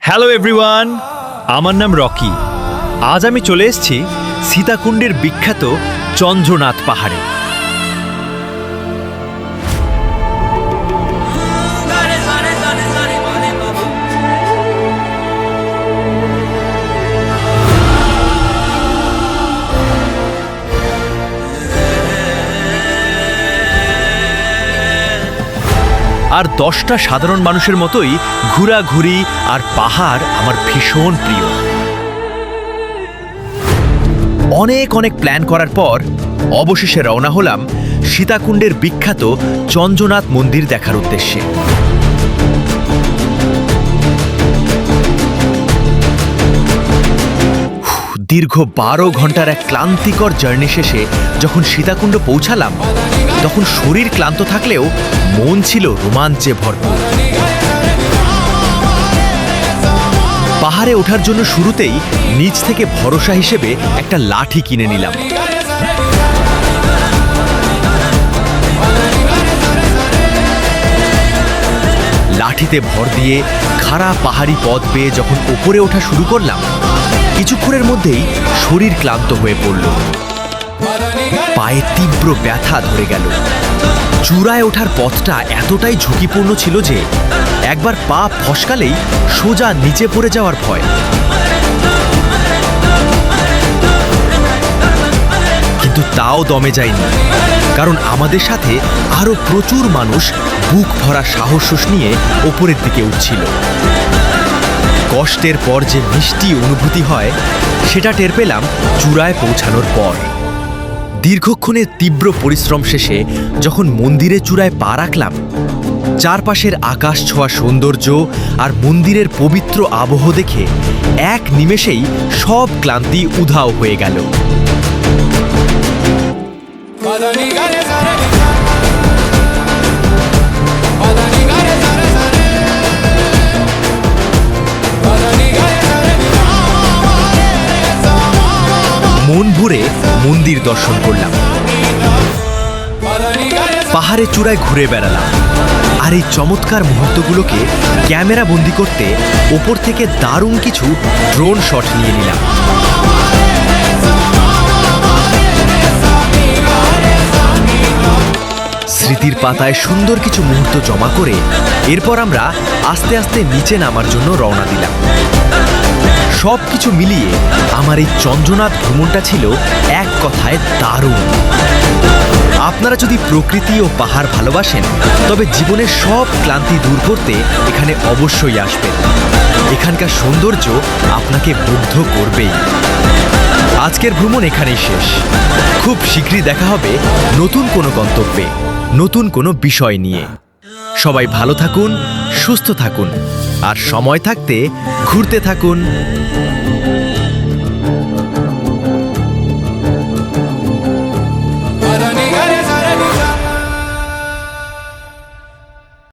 Hello everyone, আমার নাম Rocky. আজ আমি চলে এসেছি সীতাকুণ্ডের বিখ্যাত চন্দ্রনাথ পাহাড়ে। আর 10টা সাধারণ মানুষের মতোই ঘোরাঘুরি আর পাহাড় আমার ভীষণ প্রিয়। অনেক প্ল্যান করার পর অবশেষে রওনা হলাম সীতাকুণ্ডের বিখ্যাত চন্দ্রনাথ মন্দির দেখার উদ্দেশ্যে। দীর্ঘ 12 ঘন্টার এক ক্লান্তিকর জার্নি শেষে যখন সীতাকুণ্ড পৌঁছালাম, তখন শরীর ক্লান্ত থাকলেও মন ছিল রোমাঞ্চে ভরপুর। পাহাড়ে ওঠার জন্য শুরুতেই নিচ থেকে ভরসা হিসেবে একটা লাঠি কিনে নিলাম। লাঠিতে ভর দিয়ে খাড়া পাহাড়ি পথ বেয়ে যখন ওপরে ওঠা শুরু করলাম, কিছুক্ষণের মধ্যেই শরীর ক্লান্ত হয়ে পড়ল। পায়ে তীব্র ব্যথা ধরে গেল। চূড়ায় ওঠার পথটা এতটাই ঝুঁকিপূর্ণ ছিল যে একবার পা ফসকালেই সোজা নিচে পড়ে যাওয়ার ভয়। কিন্তু তাও দমে যায়নি, কারণ আমাদের সাথে আরো প্রচুর মানুষ বুক ভরা সাহস নিয়ে ওপরের দিকে উঠছিল। কষ্টের পর যে মিষ্টি অনুভূতি হয় সেটা টের পেলাম চূড়ায় পৌঁছানোর পর। দীর্ঘক্ষণের তীব্র পরিশ্রম শেষে যখন মন্দিরের চূড়ায় পা রাখলাম, চারপাশের আকাশ ছোঁয়া সৌন্দর্য আর মন্দিরের পবিত্র আবহ দেখে এক নিমেষেই সব ক্লান্তি উধাও হয়ে গেল। মন ভরে মন্দির দর্শন করলাম, পাহাড়ে চূড়ায় ঘুরে বেড়ালাম, আর এই চমৎকার মুহূর্তগুলোকে ক্যামেরা বন্দি করতে ওপর থেকে দারুণ কিছু ড্রোন শট নিয়ে নিলাম। স্মৃতির পাতায় সুন্দর কিছু মুহূর্ত জমা করে এরপর আমরা আস্তে আস্তে নিচে নামার জন্য রওনা দিলাম। সব কিছু মিলিয়ে আমার এই চন্দ্রনাথ ভ্রমণটা ছিল এক কথায় দারুণ। আপনারা যদি প্রকৃতি ও পাহাড় ভালোবাসেন, তবে জীবনের সব ক্লান্তি দূর করতে এখানে অবশ্যই আসবেন। এখানকার সৌন্দর্য আপনাকে মুগ্ধ করবেই। আজকের ভ্রমণ এখানেই শেষ। খুব শীঘ্রই দেখা হবে নতুন কোনো গন্তব্যে, নতুন কোনো বিষয় নিয়ে। সবাই ভালো থাকুন, সুস্থ থাকুন, আর সময় থাকতে ঘুরতে থাকুন।